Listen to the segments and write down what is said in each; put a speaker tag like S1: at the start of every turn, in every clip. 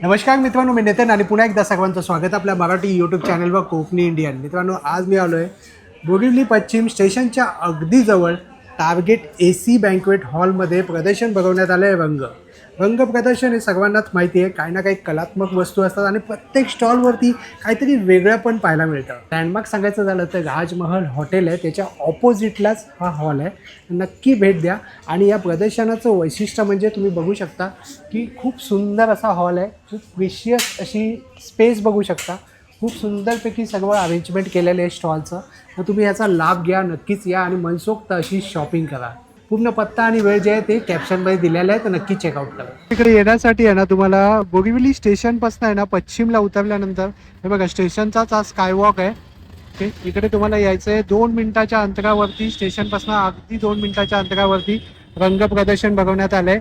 S1: नमस्कार मित्रांनो, मी नितीन आणि पुन्हा एकदा सर्वांचं स्वागत आपल्या मराठी यूट्यूब चॅनलवर कोकणी इंडियन. मित्रांनो, आज मी आलो आहे बोरिवली पश्चिम स्टेशनच्या अगदी जवळ टार्गेट AC बँक्वेट हॉलमध्ये प्रदर्शन भरवण्यात आलं आहे. रंग प्रदर्शन हे सर्वांनाच माहिती आहे, काही ना काही कलात्मक वस्तू असतात आणि प्रत्येक स्टॉलवरती काहीतरी वेगळं पण पाहायला मिळतं. लँडमार्क सांगायचं झालं तर राजमहल हॉटेल आहे, त्याच्या ऑपोजिटलाच हा हॉल आहे. नक्की भेट द्या. आणि या प्रदर्शनाचं वैशिष्ट्य म्हणजे तुम्ही बघू शकता की खूप सुंदर असा हॉल आहे, खूप प्रिशियस अशी स्पेस बघू शकता. खूप सुंदरपैकी सगळं अरेंजमेंट केलेलं आहे स्टॉलचं. तर तुम्ही याचा लाभ घ्या, नक्कीच या आणि मनसोक्त अशी शॉपिंग करा. पूर्ण पत्ता आणि वेळ जे आहे ते कॅप्शनमध्ये दिलेलं आहे, तर नक्की चेकआउट करा. इकडे येण्यासाठी आहे ना, तुम्हाला बोरिवली स्टेशनपासून आहे ना पश्चिमला उतरल्यानंतर हे बघा स्टेशनचाच हा स्कायवॉक आहे. ओके, इकडे तुम्हाला यायचं आहे. 2 मिनिटाच्या अंतरावरती स्टेशनपासून अगदी 2 मिनिटाच्या अंतरावरती रंग प्रदर्शन बघवण्यात आलं आहे.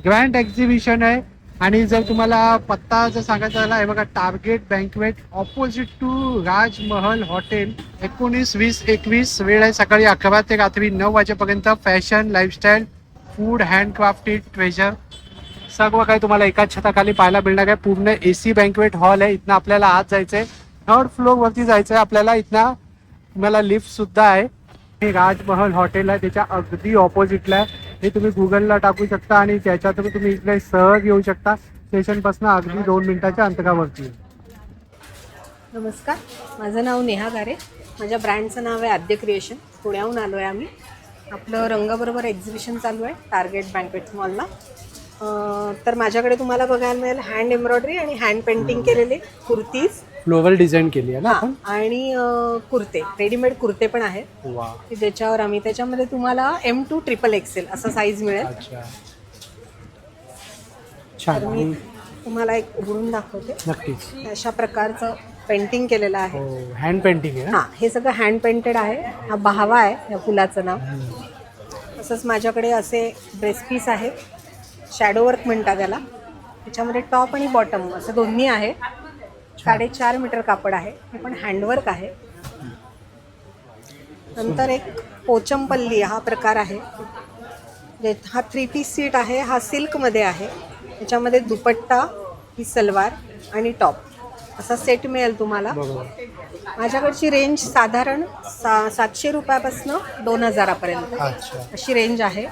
S1: ग्रँड एक्झिबिशन आहे. आणि जर तुम्हाला पत्ता जर सांगायचा झाला आहे बघा, target banquet opposite to Rajmahal Hotel, 19-20-21. वेळ आहे सकाळी 11 ते रात्री 9 वाजेपर्यंत. Fashion, lifestyle, food, handcrafted treasure सर्व काही तुम्हाला एकाच छताखाली पाहायला मिळणार आहे. पूर्ण AC बँकवेट हॉल आहे. इथनं आपल्याला आत जायचं आहे, 3rd फ्लोअरवरती जायचं आहे आपल्याला. इथनं तुम्हाला लिफ्टसुद्धा आहे. हे राजमहल हॉटेल आहे, त्याच्या अगदी ऑपोजिटला आहे. हे तुम्ही गुगलला टाकू शकता आणि त्याच्यातून तुम्ही इकडे सहज येऊ शकता. स्टेशनपासून अगदी 2 मिनिटाच्या अंतरावरती.
S2: नमस्कार, माझं नाव नेहा गारे. माझ्या ब्रँडचं नाव आहे आद्य क्रिएशन. पुण्याहून आलो आहे आम्ही. आपलं रंगाबरोबर एक्झिबिशन चालू आहे टार्गेट बँक्वेट मॉलला. तर माझ्याकडे तुम्हाला बघायला मिळेल हँड एम्ब्रॉयडरी आणि हँड पेंटिंग केलेले कुर्तीज,
S1: फ्लोरल डिझाईन केली आहे ना आपण.
S2: आणि कुर्ते, रेडीमेड कुर्ते पण आहेत.
S1: वा,
S2: की ज्याच्यावर आम्ही त्याच्यामध्ये तुम्हाला M2 XXL असं साईज मिळेल.
S1: अच्छा,
S2: तर मी
S1: छान.
S2: तुम्हाला एक उघडून दाखवते.
S1: नक्कीच.
S2: अशा प्रकारचं पेंटिंग केलेलं आहे.
S1: हो, हँड पेंटिंग आहे ना.
S2: हां, हे सगळं हँड पेंटेड आहे. हा बहावा आहे या फुलाचं नाव. तसंच माझ्याकडे असे ड्रेस पीस आहेत, शॅडो वर्क म्हणतात त्याला. त्याच्यामध्ये टॉप आणि बॉटम असं दोन्ही आहे. 4.5 मीटर कापड आहे, हे पण हँडवर्क आहे. नंतर एक पोचमपल्ली हा प्रकार आहे. हा 3 पीस सीट आहे. हा सिल्कमध्ये आहे. त्याच्यामध्ये दुपट्टा, ही सलवार आणि टॉप असा सेट मिळेल तुम्हाला. माझ्याकडची रेंज साधारण 700 रुपयापासून 2000
S1: अच्छा,
S2: अशी रेंज आहे.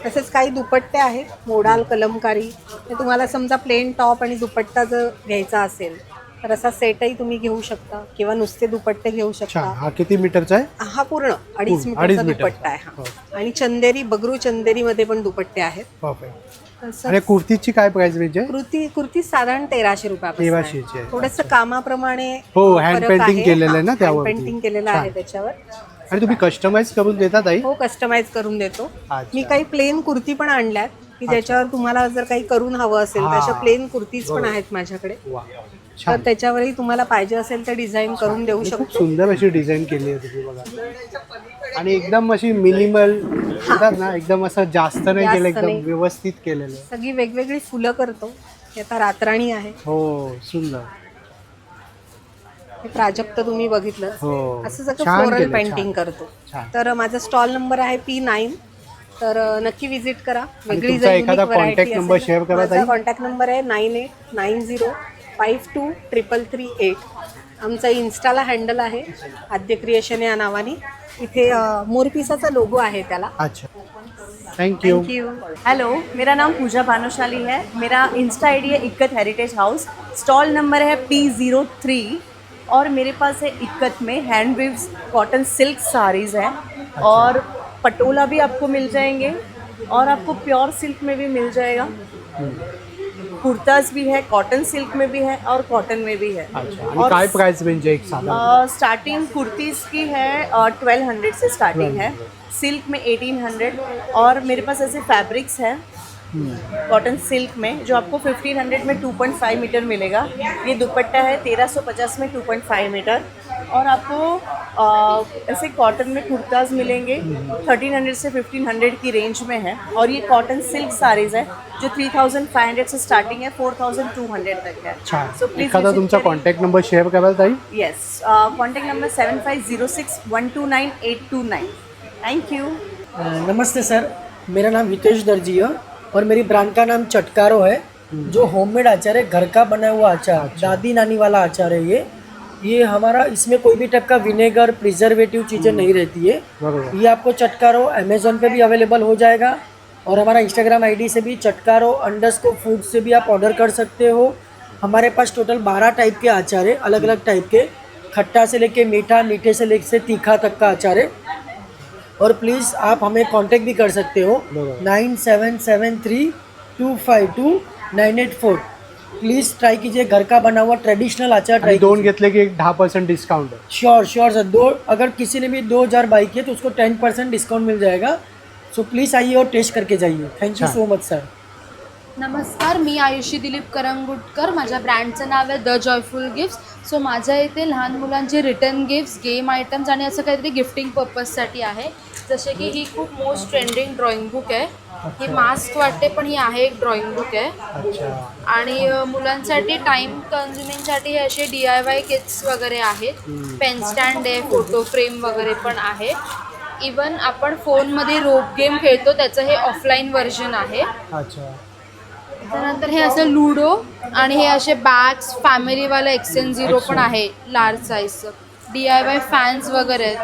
S2: तसेच काही दुपट्टे आहेत, मोडाल कलमकारी. ते तुम्हाला समजा प्लेन टॉप आणि दुपट्टा जर घ्यायचा असेल तर असा सेटही तुम्ही घेऊ शकता किंवा नुसते दुपट्टे घेऊ
S1: छान.
S2: शकता.
S1: हा किती मीटरचा आहे?
S2: हा पूर्ण 2.5 मीटरचा
S1: 2.5 मीटर.
S2: दुपट्टा आहे हा. आणि चंदेरी, बगरू चंदेरीमध्ये पण दुपट्टे आहेत.
S1: परफेक्ट.
S2: तसं
S1: आणि कुर्तीची काय प्राइस रेंज आहे?
S2: कुर्ती साधारण 1300 रुपयापासून आहे.
S1: 1300 आहे.
S2: थोडंसं कामाप्रमाणे
S1: हो, हँड पेंटिंग केलेलं आहे ना त्यावरती.
S2: पेंटिंग केलेलं आहे त्याच्यावर.
S1: आणि तुम्ही कस्टमाइज करून देता ताई?
S2: हो, कस्टमाइज करून देतो.
S1: अच्छा.
S2: मी काही प्लेन कुर्ती पण आणल्यात की ज्याच्यावर तुम्हाला जर काही करून हवं असेल तर अशा प्लेन कुर्तीज पण आहेत माझ्याकडे.
S1: वा,
S2: तर
S1: छान.
S2: त्याच्यावरही तुम्हाला पाहिजे असेल तर डिझाईन करून देऊ
S1: खूप
S2: शकतो.
S1: सुंदर अशी डिझाईन केली आहे तुम्ही बघा. आणि एकदम अशी मिनिमल म्हणतात ना, एकदम असं जास्त नाही
S2: जास्त
S1: केलं, एकदम
S2: नाही.
S1: व्यवस्थित केलेलं आहे.
S2: सगळी वेगवेगळी फुलं करतो. हे आता रातराणी आहे,
S1: हो, सुंदर.
S2: हे प्राजक्त तुम्ही बघितलं.
S1: हो,
S2: असं सगळं
S1: छान
S2: फ्लोरल
S1: केलं,
S2: पेंटिंग
S1: छान.
S2: करतो.
S1: छान.
S2: तर माझा स्टॉल नंबर आहे P9. तर नक्की विजिट करा. वेगळी
S1: तुमचा एखादा contact number share करा ताई.
S2: कॉन्टॅक्ट नंबर आहे 9890523338. आमचा इन्स्टाला हँडल आहे आद्य क्रिएशन या नावाने. इथे मोरपिसाचा लोगो आहे त्याला.
S1: अच्छा, थँक्यू.
S2: थँक्यू.
S3: हेलो, मेरा नाम पूजा भानुशाली है. मेरा इंस्टा आईडी है ikat heritage house. Stall number है P03. और मेरे पास है इक्कत में hand weaves cotton silk saris हैं. और पटोला भी आपको मिल जाएंगे और आपको प्योर सिल्क में भी मिल जाएगा. कुर्ताज भी है, कॉटन सिल्क में भी है और कॉटन में भी है.
S1: अच्छा, आणि काय प्राइस रेंज आहे एक साधा?
S3: स्टार्टिंग कुर्तीज़ की है 1200 से स्टार्टिंग है. सिल्क में 1800. और मेरे पास ऐसे फैब्रिक्स हैं कॉटन सिल्क में जो आपको 1500 में 2.5 मीटर मिलेगा. ये दुपट्टा है 1350 में 2.5 मीटर. और आपको ऐसे कॉटन में कुर्ताज मिलेंगे 1300 से 1500 की रेंज में है. और ये कॉटन सिल्क साड़ीज़ है जो 3500 से स्टार्टिंग है, 4200 तक है.
S1: छान.
S3: So please
S1: एखादा
S3: visit
S1: तुमचा
S3: करें.
S1: कॉन्टॅक्ट नंबर शेअर कराल ताई?
S3: Yes, contact number 7506129829. Thank you.
S4: Namaste sir, मेरा नाम हितेश दर्जी है और मेरी ब्रांड का नाम चटकारो है. जो होममेड अचार है, घर का बना हुआ अचार, दादी नानी वाला अचार है ये हमारा, इसमें कोई भी टाइप का विनेगर प्रिजर्वेटिव चीज़ें नहीं रहती है।
S1: बरोबर.
S4: ये आपको चटकारो अमेजोन पे भी अवेलेबल हो जाएगा और हमारा इंस्टाग्राम आईडी से भी चटकारो_फूड से भी आप ऑर्डर कर सकते हो। हमारे पास टोटल 12 टाइप के अचार है, अलग अलग टाइप के, खट्टा से लेके मीठा, मीठे से लेके तीखा तक का अचार है। और प्लीज़ आप हमें कांटेक्ट भी कर सकते हो 9773252984। प्लीज़ ट्राई कीजिए, घर का बना हुआ ट्रेडिशनल अचार
S1: आणि
S4: ट्राई
S1: 2 घेतले की एक 10% डिस्काउंट आहे.
S4: Sure sir. अगर किसी ने भी 2000 बाई किए तो उसको 10% डिस्काउंट मिल जाएगा। सो प्लीज़ आइए और टेस्ट करके जाइए। Thank you so much sir.
S5: नमस्कार, मी आयुषी दिलीप करंगुटकर. माझ्या ब्रँडचं नाव आहे द जॉयफुल गिफ्ट्स. सो माझ्या इथे लहान मुलांचे रिटर्न गिफ्ट्स, गेम आयटम्स आणि असं काहीतरी गिफ्टिंग पर्पजसाठी आहे. जसे की ही खूप मोस्ट ट्रेंडिंग ड्रॉइंग बुक आहे. ही मास्क वाटते पण ही आहे एक ड्रॉइंग बुक आहे. आणि मुलांसाठी टाईम कन्झ्युमिंगसाठी हे असे DIY किट्स वगैरे आहेत. पेन स्टँड आहे, फोटो फ्रेम वगैरे पण आहे. इवन आपण फोनमध्ये रोप गेम खेळतो त्याचं हे ऑफलाईन व्हर्जन आहे.
S1: अच्छा.
S5: त्यानंतर हे असं लुडो आणि हे असे बॅग्स, फॅमिलीवाला एक्सचेंज झिरो पण आहे लार्ज साईजचं. DIY फॅन्स वगैरे आहेत.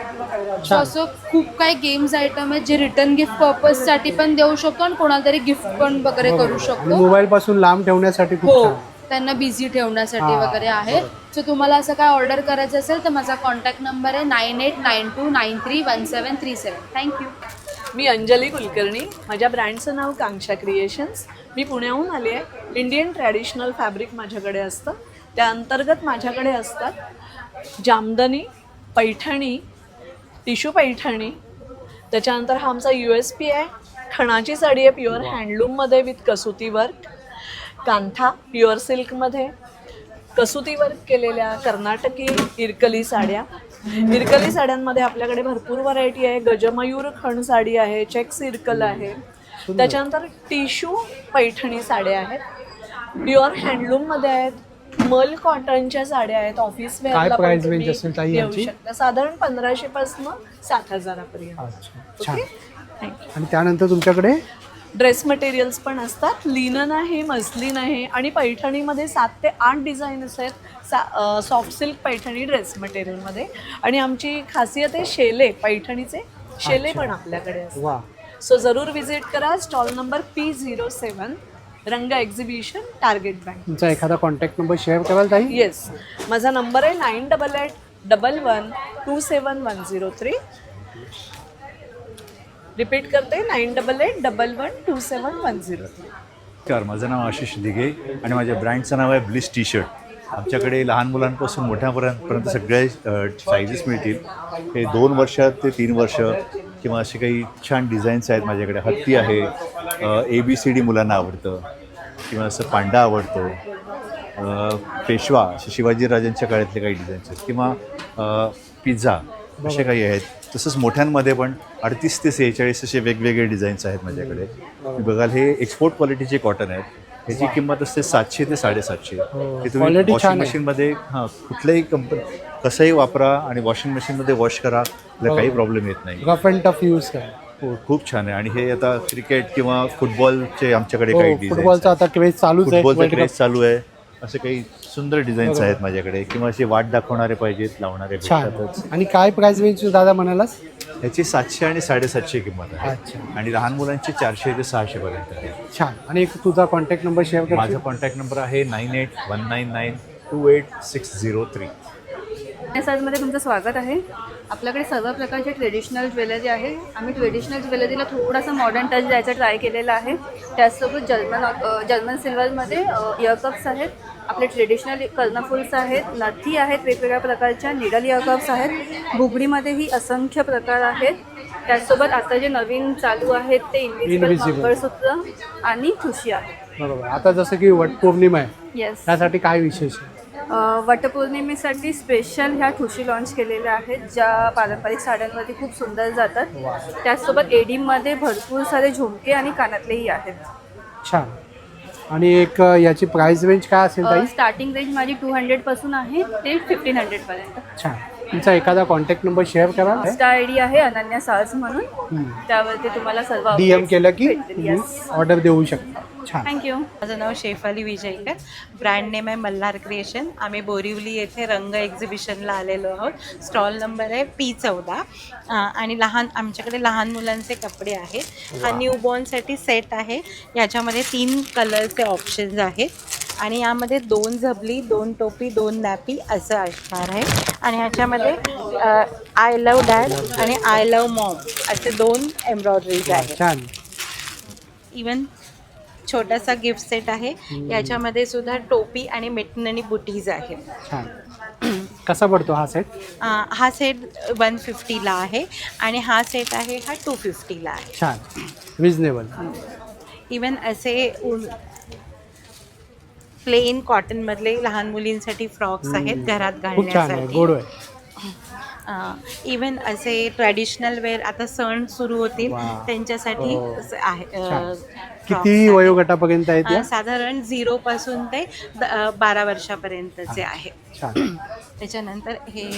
S5: सो असं खूप काही गेम्स आयटम आहेत जे रिटर्न गिफ्ट पर्पजसाठी पण देऊ शकतो आणि कोणाला तरी गिफ्ट पण वगैरे करू शकतो.
S1: मोबाईल पासून लांब ठेवण्यासाठी खूप
S5: हो,
S1: छान.
S5: त्यांना बिझी ठेवण्यासाठी वगैरे आहे. सो तुम्हाला असं काय ऑर्डर करायचं असेल तर माझा कॉन्टॅक्ट नंबर आहे 9892931737. थँक्यू.
S6: मी अंजली कुलकर्णी. माझ्या ब्रँडचं नाव कांक्षा क्रिएशन्स. मी पुण्याहून आली आहे. इंडियन ट्रॅडिशनल फॅब्रिक माझ्याकडे असतं. त्या अंतर्गत माझ्याकडे असतात जामदनी, पैठणी, टिश्यू पैठणी. त्याच्यानंतर हा आमचा USP आहे. खणाची साडी आहे प्युअर हँडलूममध्ये with kasuti work. Kantha pure सिल्कमध्ये कसुती वर्क केलेल्या कर्नाटकी इरकली साड्या. इरकली साड्यांमध्ये आपल्याकडे भरपूर व्हरायटी आहे. गजमयूर खण साडी आहे, चेक्स इरकल आहे. त्याच्यानंतर टिश्यू पैठणी साड्या आहेत, प्युअर हँडलूममध्ये आहेत. मल कॉटनच्या साड्या आहेत. ऑफिस
S1: काय
S6: वेअरला
S1: प्राइस
S6: पण
S1: रेंज
S6: तुम्ही
S1: असेल ताई
S6: घेऊ
S1: यांची?
S6: शकता. साधारण 1500 पासून 7000 पर्यंत.
S1: अच्छा. छान.
S6: थँक्यू.
S1: आणि त्यानंतर तुमच्याकडे
S6: ड्रेस मटेरियल्स पण असतात. लिनन आहे, मस्लिन आहे आणि पैठणीमध्ये 7 ते 8 डिझाईन्स आहेत. सॉफ्ट सिल्क पैठणी ड्रेस मटेरियलमध्ये. आणि आमची खासियत आहे शेले, पैठणीचे शेले पण आपल्याकडे असतात.
S1: वा.
S6: सो जरूर विजिट करा. स्टॉल नंबर P07, रंग एक्झिबिशन, टार्गेट बँक.
S1: तुमचा एखादा कॉन्टॅक्ट नंबर शेअर कराल ताई?
S6: येस, माझा नंबर आहे 9881112710. रिपीट करते 9881112710.
S7: नमस्कार, माझं नाव आशिष दिघे आणि माझ्या ब्रँडचं नाव आहे ब्लिस टी शर्ट. आमच्याकडे लहान मुलांपासून मोठ्यापर्यंत सगळे साईजेस मिळतील. हे 2 वर्ष ते 3 वर्ष किंवा असे काही छान डिझाईन्स आहेत माझ्याकडे. हत्ती आहे, ABCD मुलांना आवडतं, किंवा असं पांडा आवडतो, पेशवा असे शिवाजी राजांच्या काळातले काही डिझाईन्स आहेत, किंवा पिझ्झा असे काही आहेत. तसंच मोठ्यांमध्ये पण 38 ते 46 असे वेगवेगळे डिझाईन्स आहेत माझ्याकडे. तुम्ही बघाल हे एक्सपोर्ट क्वालिटीचे कॉटन आहेत. ह्याची किंमत असते 700 ते 750. हे तुम्ही
S1: quality
S7: वॉशिंग
S1: छान आहे.
S7: मशीनमध्ये कुठल्याही कसंही वापरा आणि वॉशिंग मशीनमध्ये वॉश करा, त्याला काही प्रॉब्लेम येत नाही.
S1: रफ अँड टफ यूज करा.
S7: हो, खूप छान आहे. आणि हे आता क्रिकेट किंवा फुटबॉलचे आमच्याकडे काही
S1: हो,
S7: डिझाईन,
S1: फुटबॉलचा आता क्रेज चालूच आहे.
S7: फुटबॉलचा
S1: World
S7: क्रेज
S1: Cup.
S7: चालू आहे. असे काही सुंदर डिझाईन्स आहेत माझ्याकडे, किंवा असे वाट दाखवणारे पाहिजेत, लावणारे
S1: छान.
S7: भेटतातच.
S1: आणि काय प्राइस रेंज दादा म्हणालास?
S7: ह्याची 700 आणि 750 किंमत आहे.
S1: अच्छा.
S7: आणि लहान मुलांची 400 ते 600 पर्यंत आहे.
S1: छान. आणि एक तुझा कॉन्टॅक्ट नंबर शेअर कर.
S7: माझा कॉन्टॅक्ट नंबर आहे 9819928603.
S8: साईजमध्ये तुमचं स्वागत आहे. आपल्याकडे सर्व प्रकारचे ट्रेडिशनल ज्वेलरी आहे. आम्ही ट्रेडिशनल ज्वेलरीला थोडासा मॉडर्न टच द्यायचा ट्राय केलेला आहे. त्याचसोबत जर्मन सिल्वरमध्ये इयरकप्स आहेत. आपले ट्रेडिशनल कर्णफुल्स आहेत, नथी आहेत, वेगवेगळ्या प्रकारच्या निडल इयरकप्स आहेत. बुगडीमध्येही असंख्य प्रकार आहेत. त्याचसोबत आता जे नवीन चालू आहेत ते इन्व्हिजिबल मंगळसूत्र आणि ठुशी आहे.
S1: बरोबर. आता जसं की वटपौर्णिमा आहे,
S8: येस,
S1: त्यासाठी काय विशेष आहे?
S8: वटपौर्णिमेसाठी स्पेशल ह्या ठुशी लॉन्च केलेल्या आहेत, ज्या पारंपरिक साड्यांवरती खूप सुंदर जातात. त्याचसोबत एडीमध्ये भरपूर सारे झुमके आणि कानातलेही आहेत.
S1: छान. आणि एक याची प्राइस रेंज काय असेल ताई?
S8: स्टार्टिंग रेंज माझी 200 पासून आहे ते 1500 पर्यंत.
S1: छान. तुमचा एखादा कॉन्टॅक्ट नंबर शेअर करा.
S8: इंस्टा आयडी आहे अनन्या साज म्हणून, त्यावरती तुम्हाला सर्व
S1: DM केलं की
S8: भेटतील. Yes.
S1: ऑर्डर देऊ शकता. छान.
S8: थँक्यू.
S9: माझं नाव शेफाली विजयकर, ब्रँड नेम आहे मल्हार क्रिएशन. आम्ही बोरिवली येथे रंग एक्झिबिशनला आलेलो आहोत. स्टॉल नंबर आहे P14 आणि आमच्याकडे लहान मुलांचे कपडे आहेत. हा न्यूबॉर्नसाठी सेट आहे. याच्यामध्ये 3 कलरचे ऑप्शन्स आहेत आणि यामध्ये 2 झबली, 2 टोपी, 2 नॅपी असं असणार आहे. आणि ह्याच्यामध्ये आय लव डॅड आणि आय लव मॉम असे 2 एम्ब्रॉयडरीज आहेत.
S1: छान.
S9: इवन छोटासा गिफ्ट सेट आहे. याच्यामध्ये सुद्धा टोपी आणि मिटन आणि बुटीज आहेत.
S1: छान. कसा पडतो हा सेट?
S9: हा सेट 150ला आहे आणि हा सेट आहे हा 250ला आहे.
S1: छान. रिजनेबल.
S9: इवन असे प्लेन कॉटनमधले लहान मुलींसाठी फ्रॉक्स आहेत घरात
S1: खूप छान आहे, गोड
S9: घालण्यासाठी.
S1: आहे.
S9: इवन असे ट्रॅडिशनल वेअर आता सण सुरू होतील
S1: वा.
S9: त्यांच्यासाठी
S1: हो.
S9: असं आहे.
S1: छान.
S9: frocks
S1: किती
S9: आहेत.
S1: वयोगटापर्यंत आहेत या?
S9: साधारण 0 पासून ते 12 वर्षापर्यंतचे आहे.
S1: छान.
S9: त्याच्यानंतर हे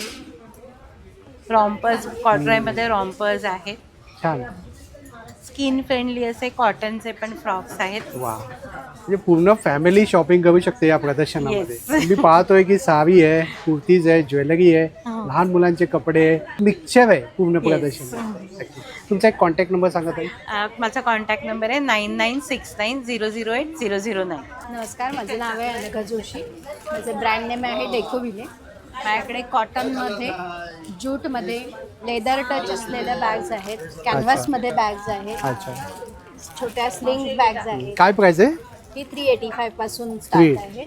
S9: रॉम्पर्स, कॉटरायमध्ये रॉम्पर्स आहेत.
S1: छान.
S9: स्किन फ्रेंडली असे कॉटनचे पण फ्रॉक्स आहेत.
S1: वा, म्हणजे पूर्ण फॅमिली शॉपिंग करू शकते या प्रदर्शनामध्ये.
S9: Yes.
S1: मी पाहतोय की साडी आहे, कुर्तीज आहे, ज्वेलरी आहे,
S9: हो.
S1: लहान मुलांचे कपडे आहे, मिक्सचर आहे पूर्ण
S9: Yes.
S1: प्रदर्शन. तुमचा एक कॉन्टॅक्ट नंबर सांगा ताई.
S9: माझा कॉन्टॅक्ट नंबर आहे 9969008009.
S10: नमस्कार, माझं नाव आहे अनघा जोशी. माझं ब्रँड नेम आहे डेकोविले. माझ्याकडे कॉटनमध्ये, ज्यूटमध्ये, लेदर टच असलेल्या बॅग्स आहेत, कॅनव्हासमध्ये बॅग्स आहेत,
S1: अच्छा.
S10: छोट्या स्लिंग बॅग्स आहेत.
S1: काय प्राइस आहे?
S10: ही 385 पासून स्टार्ट आहे.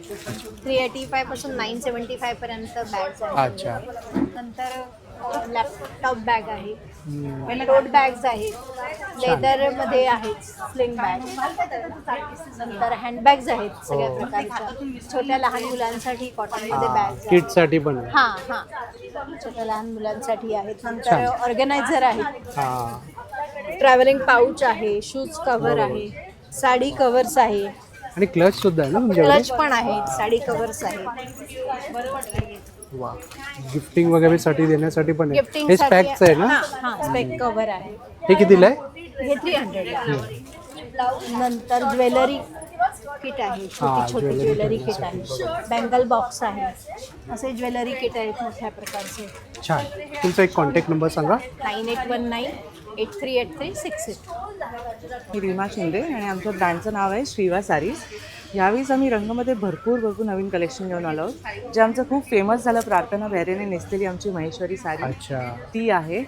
S10: 385 पासून 975 पर्यंत बॅग्स आहेत.
S1: अच्छा.
S10: नंतर लॅपटॉप बॅग आहे, टोट बॅग्स आहेत, लेदरमध्ये आहेत स्लिंग बॅग. नंतर हँडबॅग्स आहेत सगळ्या प्रकारच्या. छोट्या लहान मुलांसाठी कॉटनमध्ये बॅग्स आहेत.
S1: किड्ससाठी पण आहे.
S10: हां हां, छोट्या लहान मुलांसाठी आहेत. नंतर ऑर्गनायझर आहेत,
S1: हा.
S10: ट्रॅव्हलिंग पाऊच आहे, शूज कव्हर आहे, साडी कव्हर्स आहे,
S1: आणि क्लच सुद्धा आहे ना तुमच्याकडे?
S10: क्लच पण आहे, साडी कव्हर्स आहे.
S1: वा, गिफ्टिंग वगैरे साठी देण्यासाठी पण आहे.
S10: गिफ्टिंग
S1: हे स्पॅक्स आहे ना?
S10: हां, स्पेक कव्हर आहे.
S1: हे कितीला आहे?
S10: हे 300 आहे. नंतर ज्वेलरी किट आहे, छोटी छोटी ज्वेलरी किट आहे, बँगल बॉक्स आहे, असे ज्वेलरी किट आहेत मोठ्या प्रकारचे.
S1: छान. तुमचा एक कॉन्टॅक्ट नंबर सांगा.
S10: 9819838368.
S11: मी रीमा शिंदे आणि आमच्या ब्रँडचं नाव आहे श्रीवा सारीज. यावेळीस आम्ही रंगमध्ये भरपूर नवीन कलेक्शन घेऊन आलो आहोत. जे आमचं खूप फेमस झालं, प्रार्थना बेहरेने नेसलेली आमची महेश्वरी साडी,
S1: अच्छा.
S11: ती आहे.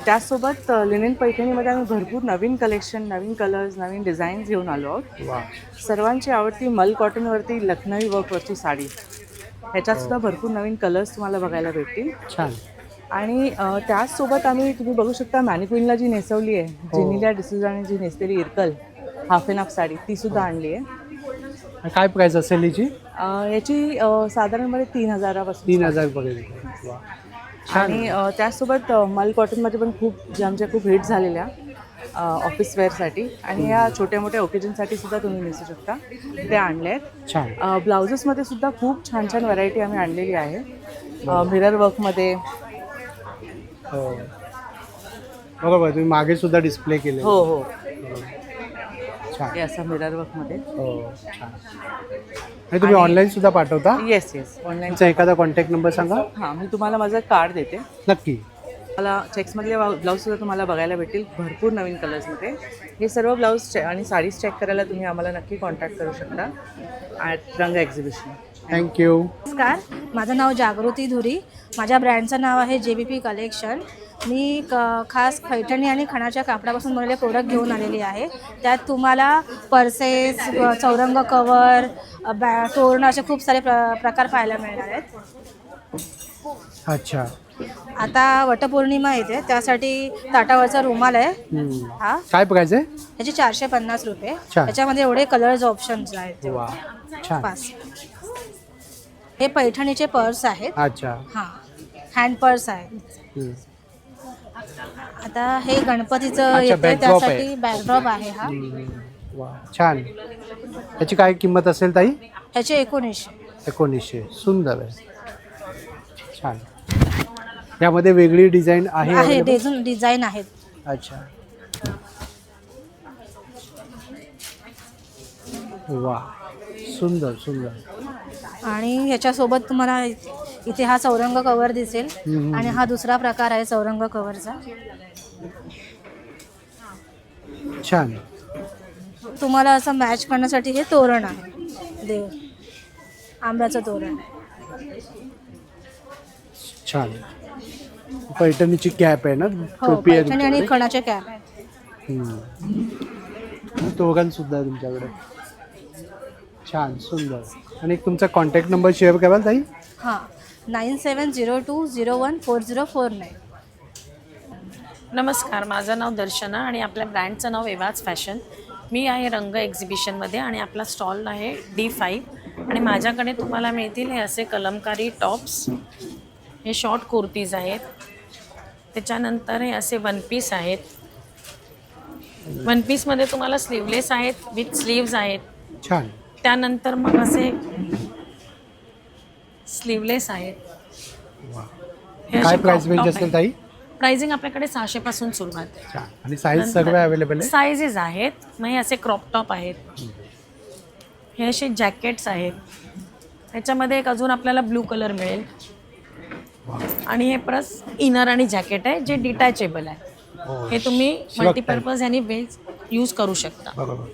S11: त्याचसोबत लिनेन पैठणीमध्ये आम्ही भरपूर नवीन कलेक्शन, नवीन कलर्स, नवीन डिझाईन्स घेऊन आलो आहोत.
S1: वा.
S11: सर्वांची आवडती मल कॉटनवरती लखनवी वर्कवरची साडी, ह्याच्यातसुद्धा भरपूर नवीन कलर्स तुम्हाला बघायला भेटतील.
S1: छान.
S11: आणि त्याचसोबत तुम्ही बघू शकता मॅनिक्विनला जी नेसवली आहे, जेनिलिया डिसूजाने जी नेसलेली Irkal half and half sari, ती सुद्धा आणली आहे.
S1: काय प्राइस असेल याची?
S11: याची साधारणपणे 3000पासून
S1: 3000 पर्यंत. वा.
S11: आणि त्याचसोबत मल कॉटनमध्ये पण जे आमच्या खूप हिट झालेल्या ऑफिस वेअरसाठी आणि या छोट्या मोठ्या ओकेजनसाठी सुद्धा तुम्ही नेसू शकता, ते आणले आहेत.
S1: छान.
S11: ब्लाउजेसमध्ये सुद्धा खूप छान छान व्हरायटी आम्ही आणलेली आहे. मिरर वर्कमध्ये.
S1: हो, बरोबर. तुम्ही मागे सुद्धा डिस्प्ले केले.
S11: हो हो,
S1: छान.
S11: हे असं मिरर वर्कमध्ये.
S1: हो, छान. आणि तुम्ही ऑनलाईन सुद्धा पाठवता?
S11: Yes yes, online.
S1: तुमचा एखादा कॉन्टॅक्ट नंबर सांगा.
S11: हां, मी तुम्हाला माझं कार्ड देते.
S1: नक्की.
S11: मला चेक्समधले ब्लाऊजसुद्धा तुम्हाला बघायला भेटतील भरपूर नवीन कलर्समध्ये. हे सर्व ब्लाऊज आणि साडीज चेक करायला तुम्ही आम्हाला नक्की कॉन्टॅक्ट करू शकता ॲट रंग एक्झिबिशन.
S1: थँक्यू.
S10: नमस्कार, माझं नाव जागृती धुरी. माझ्या ब्रँडचं नाव आहे JBP कलेक्शन. मी खास पैठणी आणि खणाच्या कापडापासून बनवलेले प्रोडक्ट घेऊन आलेली आहे. त्यात तुम्हाला पर्सेस, चौरंग कवर, तोरण असे खूप सारे प्रकार पाहायला मिळणार आहेत.
S1: अच्छा.
S10: आता वटपौर्णिमा येते, त्यासाठी ताटावरचा रुमाल आहे हा.
S1: काय प्राइस आहे?
S10: ह्याचे 450 रुपये.
S1: छान.
S10: त्याच्यामध्ये एवढे कलर्स ऑप्शन्स आहेत.
S1: वा, छान.
S10: 5. हे पैठणीचे पर्स आहेत.
S1: अच्छा.
S10: हां, हँड पर्स आहे. आता हे गणपतीचं येते,
S1: backdrop आहे.
S10: त्यासाठी बॅकड्रॉप आहे हा.
S1: वा, छान. त्याची काय किंमत असेल ताई?
S10: ह्याचे 1900.
S1: 1900. सुंदर आहे. छान. यामध्ये वेगळी डिझाईन आहे
S10: आहे,
S1: available?
S10: डिझाईन आहेत.
S1: अच्छा. वा, सुंदर सुंदर.
S10: आणि ह्याच्यासोबत तुम्हाला इथे हा चौरंग कवर दिसेल. आणि हा दुसरा प्रकार आहे चौरंग कवरचा.
S1: छान.
S10: तुम्हाला असं मॅच करण्यासाठी हे तोरण आहे, देव आंब्याचं तोरण.
S1: छान. पैठणीची कॅप आहे ना,
S10: हो,
S1: टोपी आहे
S10: पैठणी आणि
S1: तुमच्याकडे?
S10: खणाचे कॅप आहे.
S1: तोरण सुद्धा आहे तुमच्याकडे. छान, सुंदर. आणि एक तुमचा कॉन्टॅक्ट नंबर शेअर कराल ताई?
S10: हां, 9702014049.
S12: नमस्कार, माझं नाव दर्शना आणि आपल्या ब्रँडचं नाव एवाज फॅशन. मी आहे रंग एक्झिबिशनमध्ये आणि आपला स्टॉल आहे D5. आणि माझ्याकडे तुम्हाला मिळतील हे असे कलमकारी टॉप्स, हे शॉर्ट कुर्तीज आहेत. त्याच्यानंतर हे असे वन पीस आहेत. वन पीसमध्ये तुम्हाला स्लीवलेस आहेत, विथ स्लीव्ज आहेत.
S1: छान.
S12: त्यानंतर मग असे स्लीवलेस आहेत. हे
S1: काय
S12: असे
S1: प्राइस
S12: crop
S1: रेंज
S12: top
S1: असेल
S12: आहेत.
S1: ताई?
S12: प्राइसिंग आपल्याकडे 600 पासून सुरुवात आहे.
S1: छान. आणि साईज सर्व अवेलेबल आहे?
S12: साईजेस आहेत. मग हे असे क्रॉप टॉप आहेत. हे असे जॅकेट्स आहेत. ह्याच्यामध्ये एक अजून आपल्याला ब्लू कलर मिळेल. आणि हे प्लस इनर आणि जॅकेट आहे जे डिटॅचेबल आहे. हे तुम्ही मल्टीपर्पज ह्यानी वेज यूज करू शकता.
S1: बरोबर.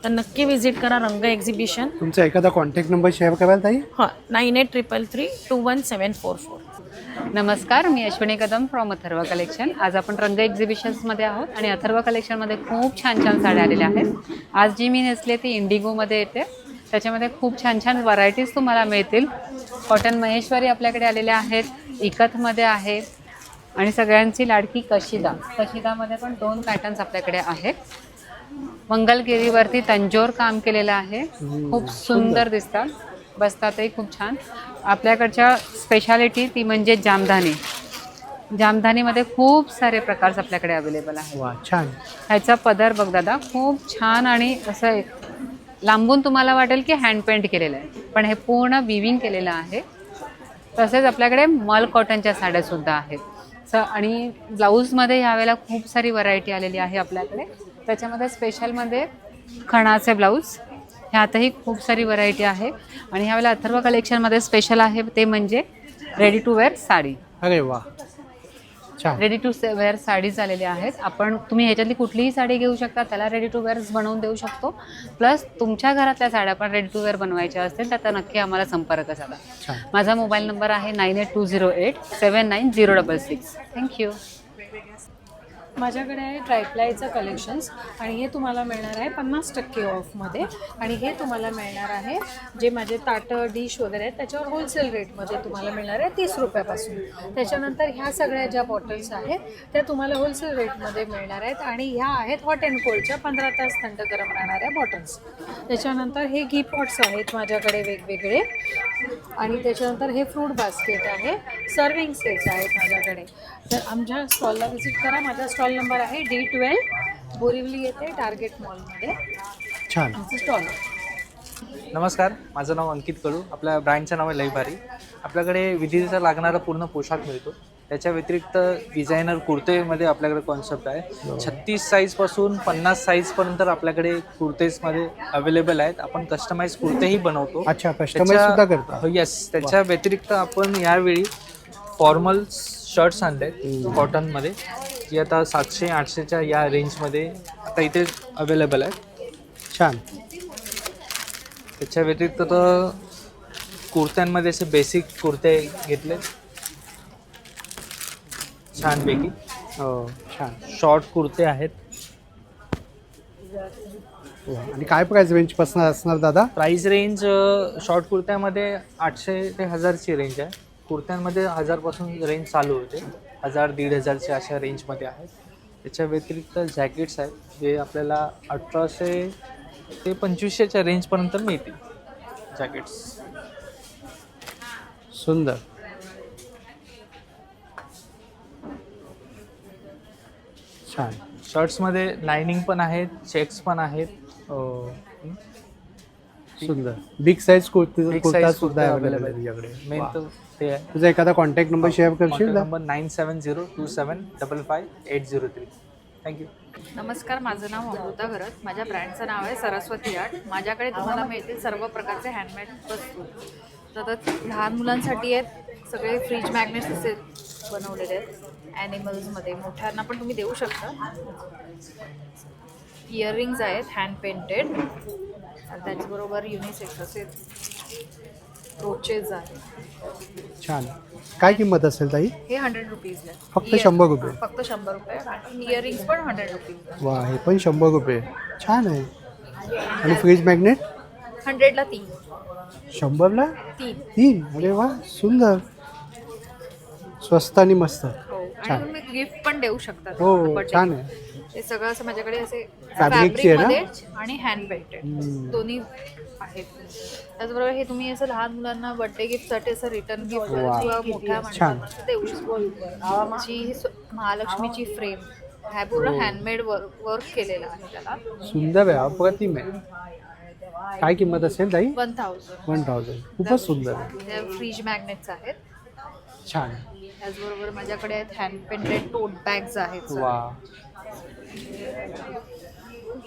S12: तर नक्की विजिट करा रंग एक्झिबिशन.
S1: तुमचा एखादा कॉन्टॅक्ट नंबर शेअर कराल ताई?
S12: हां, 9833321744.
S13: नमस्कार, मी अश्विनी कदम फ्रॉम अथर्व कलेक्शन. आज आपण रंग एक्झिबिशन्समध्ये आहोत आणि अथर्व कलेक्शनमध्ये खूप छान छान साड्या आलेल्या आहेत. आज जी मी नेसली ती इंडिगोमध्ये येते. त्याच्यामध्ये खूप छान छान व्हरायटीज तुम्हाला मिळतील. कॉटन महेश्वरी आपल्याकडे आलेल्या आहेत, इकतमध्ये आहे आणि सगळ्यांची लाडकी कशिदामध्ये पण 2 पॅटर्न्स आपल्याकडे आहेत. मंगलगिरीवरती तंजोर काम केलेलं आहे, खूप सुंदर दिसतात, बसतातही खूप छान. आपल्याकडच्या स्पेशालिटी ती म्हणजे जामधानी. जामधानीमध्ये खूप सारे प्रकार आपल्याकडे अवेलेबल आहेत.
S1: वा, छान.
S13: ह्याचा पदर बघ दादा, खूप छान आणि असं लांबून तुम्हाला वाटेल की हँड पेंट केलेलं आहे, पण हे पूर्ण विविंग केलेलं आहे. तसेच आपल्याकडे मल कॉटनच्या साड्यासुद्धा आहेत. आणि ब्लाऊजमध्ये ह्यावेळेला खूप सारी व्हरायटी आलेली आहे आपल्याकडे. त्याच्यामध्ये स्पेशलमध्ये खणाचे ब्लाऊज, ह्यातही खूप सारी व्हरायटी आहे. आणि ह्यावेळेला अथर्व कलेक्शनमध्ये स्पेशल आहे ते म्हणजे रेडी टू वेअर साडी.
S1: अरे वा, छान.
S13: रेडी टू वेअर साडीज आलेल्या आहेत. तुम्ही ह्याच्यातली कुठलीही साडी घेऊ शकता, त्याला रेडी टू वेअर्स बनवून देऊ शकतो. प्लस तुमच्या घरातल्या साड्या पण रेडी टू वेअर बनवायच्या असतील तर नक्की आम्हाला संपर्क साधा. माझा मोबाईल नंबर आहे 9820879066. थँक्यू.
S14: माझ्याकडे आहे ट्रायप्लायचं कलेक्शन्स आणि हे तुम्हाला मिळणार आहे 50% ऑफमध्ये. आणि हे तुम्हाला मिळणार आहे जे माझे ताटं डिश वगैरे आहेत त्याच्यावर होलसेल रेटमध्ये तुम्हाला मिळणार आहे 30 रुपयापासून. त्याच्यानंतर ह्या सगळ्या ज्या बॉटल्स आहेत त्या तुम्हाला होलसेल रेटमध्ये मिळणार आहेत. आणि ह्या आहेत हॉट अँड कोल्डच्या 15 तास थंड गरम राहणाऱ्या बॉटल्स. त्याच्यानंतर हे घी पॉट्स आहेत माझ्याकडे वेगवेगळे. आणि त्याच्यानंतर हे फ्रूट बास्केट आहे, सर्विंग सेट्स आहेत माझ्याकडे. तर आमच्या स्टॉलला व्हिजिट करा. माझा स्टॉल नंबर आहे D12, बोरिवली येथे टार्गेट मॉलमध्ये
S1: छान
S14: आमचं स्टॉल आहे.
S15: नमस्कार, माझं नाव अंकित कडू. आपल्या ब्रँडचं नाव आहे लई भारी. आपल्याकडे विधीचा लागणारा पूर्ण पोशाख मिळतो. त्याच्या व्यतिरिक्त डिझायनर कुर्तेमध्ये आपल्याकडे कॉन्सेप्ट आहे. 36 साईजपासून 50 साईजपर्यंत आपल्याकडे कुर्तेसमध्ये अवेलेबल आहेत. आपण कस्टमाइज कुर्तेही बनवतो.
S1: अच्छा, कस्टमाइज सुद्धा करता?
S15: येस. त्याच्या व्यतिरिक्त आपण यावेळी फॉर्मल शर्ट्स आणले कॉटनमध्ये, जी आता 700-800च्या या रेंजमध्ये आता इथे अवेलेबल आहेत.
S1: छान.
S15: त्याच्या व्यतिरिक्त तर कुर्त्यांमध्ये असे बेसिक कुर्ते घेतले छानपैकी.
S1: छान.
S15: शॉर्ट कुर्ते आहेत.
S1: आणि काय प्राइस रेंजपासून असणार दादा?
S15: प्राइस रेंज शॉर्ट कुर्त्यामध्ये 800 ते 1000ची रेंज आहे. कुर्त्यांमध्ये 1000पासून रेंज चालू होते. 1000-1500च्या अशा रेंजमध्ये आहेत. त्याच्या व्यतिरिक्त जॅकेट्स आहेत जे आपल्याला 1800 ते 2500च्या रेंजपर्यंत मिळतील जॅकेट्स.
S1: सुंदर. छान.
S15: शर्ट्समध्ये लाइनिंग पण आहेत, चेक्स पण आहेत.
S1: सुंदर. बिग साईज कुर्ता सुद्धा
S15: अवेलेबल
S1: अवेलेबल
S15: आहे
S1: आहे तुझ्याकडे.
S15: मेन तर ते आहे.
S1: तुझा एखादा कॉन्टॅक्ट नंबर शेअर करशील?
S15: नंबर 9702755803. थँक्यू.
S8: नमस्कार, माझं नाव अमृता घरत. माझ्या ब्रँडचं नाव आहे सरस्वती आर्ट. माझ्याकडे तुम्हाला मिळतील सर्व प्रकारचे हँडमेड वस्तू. तर लहान मुलांसाठी आहेत सगळे फ्रीज मॅग्नेट्स असे बनवलेले आहेत ॲनिमल्समध्ये. मोठ्यांना पण तुम्ही देऊ शकता. इयरिंग्ज आहेत हँड पेंटेड. त्याचबरोबर युनिसेक्स असे रोचेस आहेत.
S1: छान. काय किंमत असेल ताई?
S8: हे 100 रुपीज आहे.
S1: फक्त 100 रुपये.
S8: फक्त 100 रुपये. आणि इयरिंग्स पण 100 रुपीज.
S1: वा, हे पण 100 रुपये. छान आहे. आणि फ्रीज मॅग्नेट
S8: 100ला 3.
S1: 100ला
S8: 3.
S1: 3. अरे वा, सुंदर, स्वस्त आणि मस्त.
S8: हो, आणि
S1: छान.
S8: तुम्ही गिफ्ट पण देऊ शकता.
S1: हो,
S8: birthday.
S1: छान आहे.
S8: हे सगळं असं माझ्याकडे असे
S1: फॅब्रिकचे आहे ना?
S8: फॅब्रिकमध्ये आणि हँड पेंटेड दोन्ही आहेत. त्याचबरोबर हे तुम्ही असं लहान मुलांना बर्थडे गिफ्टसाठी असं रिटर्न गिफ्ट
S1: वा.
S8: किंवा मोठ्या
S1: छान.
S8: माणसांना देऊ शकतो. जी महालक्ष्मीची फ्रेम हा पूर्ण
S1: हो.
S8: हँडमेड वर्क केलेला आहे त्याला.
S1: सुंदर आहे, अप्रतिम आहे. काय किंमत असेल ताई?
S8: 1000.
S1: 1000. खूपच सुंदर आहे.
S8: फ्रीज मॅग्नेट्स आहेत.
S1: छान.
S8: त्याचबरोबर माझ्याकडे आहेत हँड पेंटेड टोट बॅग्स आहेत.
S1: वा,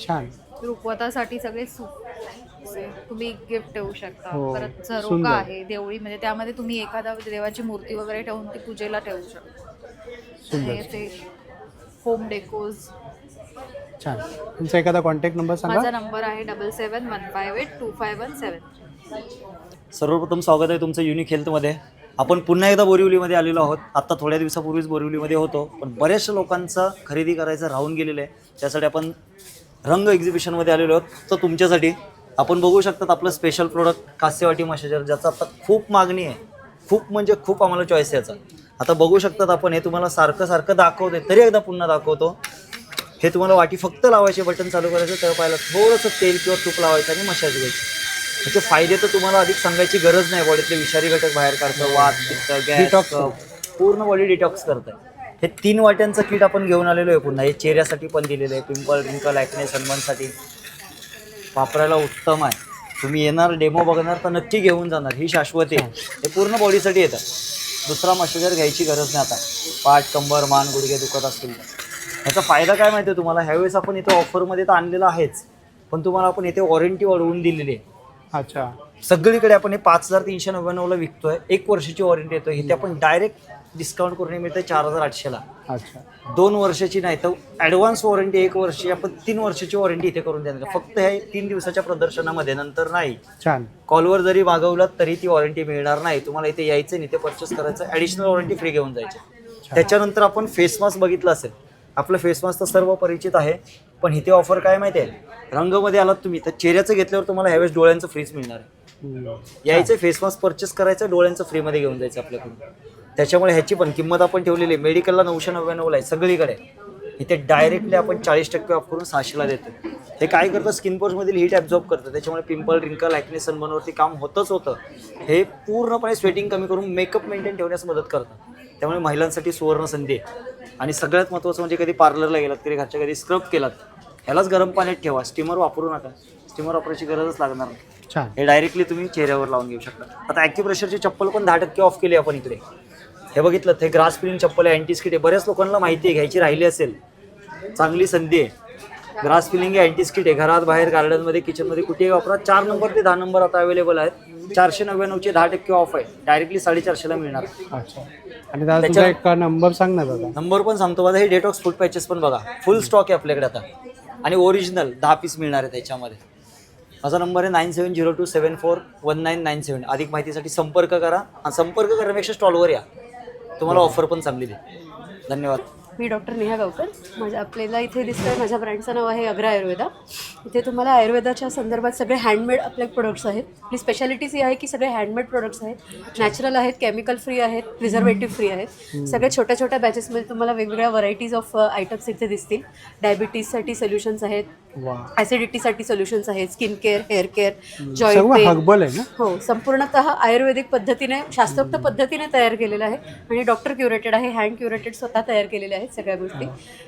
S1: छान.
S8: रुखवतासाठी सगळे सूप तुम्ही गिफ्ट देऊ शकता.
S1: हो,
S8: परत झरोका
S1: सुंदर.
S8: आहे देवळी, म्हणजे त्यामध्ये तुम्ही एखादा देवाची मूर्ती वगैरे ठेवून ती पूजेला ठेवू शकता.
S1: सुंदर.
S8: आणि असे होम डेकोज.
S1: छान. तुमचा एखादा कॉन्टॅक्ट नंबर सांगा.
S8: माझा नंबर आहे 7715825173.
S16: सर्वप्रथम स्वागत आहे तुमचं युनिक हेल्थमध्ये. आपण पुन्हा एकदा बोरिवलीमध्ये आलेलो आहोत. आत्ता थोड्या दिवसापूर्वीच बोरिवलीमध्ये होतो, पण बऱ्याचशा लोकांचं खरेदी करायचं राहून गेलेलं आहे. त्यासाठी आपण रंग एक्झिबिशनमध्ये आलेलो आहोत. तर तुमच्यासाठी आपण बघू शकतात आपलं स्पेशल प्रोडक्ट कास्यवाटी मशाजर, ज्याचं आता खूप मागणी आहे. खूप म्हणजे खूप आम्हाला चॉईस आहे याचा. आता बघू शकतात आपण, हे तुम्हाला सारखं सारखं दाखवते तरी एकदा पुन्हा दाखवतो. हे तुम्हाला वाटी फक्त लावायचे, बटन चालू करायचं, तळपायला थोडंसं तेल किंवा तूप लावायचं आणि मशाज घ्यायची. त्याचे फायदे तर तुम्हाला अधिक सांगायची गरज नाही. बॉडीतले विषारी घटक बाहेर काढतं, वात, पित्त, गॅस, पूर्ण बॉडी डिटॉक्स करतं. हे 3 वाट्यांचं किट आपण घेऊन आलेलो आहे पुन्हा. हे चेहऱ्यासाठी पण दिलेलं आहे, पिंपल, रिंकल, ॲक्ने, सनबर्नसाठी वापरायला उत्तम आहे. तुम्ही येणार, डेमो बघणार तर नक्की घेऊन जाणार. ही शाश्वती आहे. हे पूर्ण बॉडीसाठी येतं. दुसरा मशाजर घ्यायची गरज नाही आता. पाठ, कंबर, मान, गुडघे दुखत असतील तर. ह्याचा फायदा काय माहिती आहे तुम्हाला? ह्यावेळेस आपण इथे ऑफरमध्ये तर आणलेलं आहेच, पण तुम्हाला आपण इथे वॉरंटी वाढवून दिलेली आहे.
S1: अच्छा.
S16: सगळीकडे आपण हे 5399ला विकतोय. 1 वर्षाची वॉरंटी येतो. इथे आपण डायरेक्ट डिस्काउंट करून मिळते 4800ला.
S1: अच्छा.
S16: 2 वर्षाची नाही तर ॲडव्हान्स वॉरंटी 1 वर्षी, आपण 3 वर्षाची वॉरंटी इथे करून देणार. फक्त हे 3 दिवसाच्या प्रदर्शनामध्ये, नंतर नाही.
S1: छान.
S16: कॉलवर जरी मागवलात तरी ती वॉरंटी मिळणार नाही. तुम्हाला इथे यायचं आणि इथे परचेस करायचं, ॲडिशनल वॉरंटी फ्री घेऊन जायची. त्याच्यानंतर आपण फेस मास्क बघितलं असेल. आपलं फेस मास्क तर सर्व परिचित आहे, पण इथे ऑफर काय माहिती आहे? रंगमध्ये आलात तुम्ही तर चेहऱ्याचं घेतल्यावर तुम्हाला ह्यावेळेस डोळ्यांचं फ्रीज मिळणार आहे. यायचं, फेस मास्क परचेस करायचं, डोळ्यांचं फ्रीमध्ये घेऊन जायचं आपल्याकडून. त्याच्यामुळे ह्याची पण किंमत आपण ठेवलेली आहे. मेडिकलला 999ला आहे सगळीकडे. इथे डायरेक्टली आपण 40% ऑफ करून 600ला देतो. हे काय करतं? स्किन पोर्समधील हीट ॲब्झॉर्ब करतं. त्याच्यामुळे पिंपल, रिंकल, ॲक्ने, सनबर्नवरती काम होतच होतं. हे पूर्णपणे स्वेटिंग कमी करून मेकअप मेंटेन ठेवण्यास मदत करतं. त्यामुळे महिलांसाठी सुवर्ण संधी आहे. आणि सगळ्यात महत्त्वाचं म्हणजे कधी पार्लरला गेलात, कधी घरच्या कधी स्क्रब केलात, ह्यालाच गरम पाण्यात ठेवा. स्टीमर वापरू नका. स्टीमर वापरायची गरजच लागणार नाही.
S1: छान.
S16: हे डायरेक्टली तुम्ही चेहऱ्यावर लावून घेऊ शकता. आता ॲक्युप्रेशरची चप्पल पण 10% ऑफ केली आपण इकडे. हे बघितलं, हे ग्रास फिलिंग चप्पल आहे, अँटीस्किट आहे. बऱ्याच लोकांना माहिती आहे, घ्यायची राहिली असेल, चांगली संधी आहे. ग्रास फिलिंग आहे, अँटीस्किट आहे. घरात, बाहेर, गार्डनमध्ये, किचनमध्ये कुठेही वापरा. 4 नंबर ते 10 नंबर आता अवेलेबल आहेत. 499चे 10% ऑफ आहे. डायरेक्टली 450ला मिळणार.
S1: अच्छा. आणि दादा तुमचा एक नंबर सांग ना दादा.
S16: नंबर पण सांगतो माझा. हे डेटॉक्स फूड पॅचेस पण बघा, फुल स्टॉक आहे आपल्याकडे आता. आणि ओरिजिनल 10 पीस मिळणार आहे त्याच्यामध्ये. माझा नंबर आहे 9702741997. अधिक माहितीसाठी संपर्क करा. संपर्क करण्यापेक्षा स्टॉलवर या, तुम्हाला ऑफर पण चांगली दे. धन्यवाद.
S17: मी डॉक्टर नेहा गावकर. आपल्याला इथे दिसतंय, माझ्या ब्रँडचं नाव आहे अग्रा आयुर्वेदा. इथे तुम्हाला आयुर्वेदाच्या संदर्भात सगळे हँडमेड आपले प्रोडक्ट्स आहेत. आपली स्पेशालिटीज ही आहे की सगळे हँडमेड प्रोडक्ट्स आहेत, नॅचरल आहेत, केमिकल फ्री आहेत, प्रिझर्वेटिव्ह फ्री आहेत. सगळे छोट्या छोट्या बॅचेसमध्ये तुम्हाला वेगवेगळ्या व्हरायटीज ऑफ आयटम्स इथे दिसतील. डायबिटीजसाठी सोल्युशन्स आहेत, ॲसिडिटीसाठी सोल्युशन्स आहेत, skin care, hair care, joint
S1: herbal आहे ना?
S17: हो, संपूर्णतः आयुर्वेदिक पद्धतीने, शास्त्रोक्त पद्धतीने तयार केलेलं आहे. आणि डॉक्टर क्युरेटेड आहे, हँड क्युरेटेड स्वतः तयार केलेले आहेत सगळ्या गोष्टी.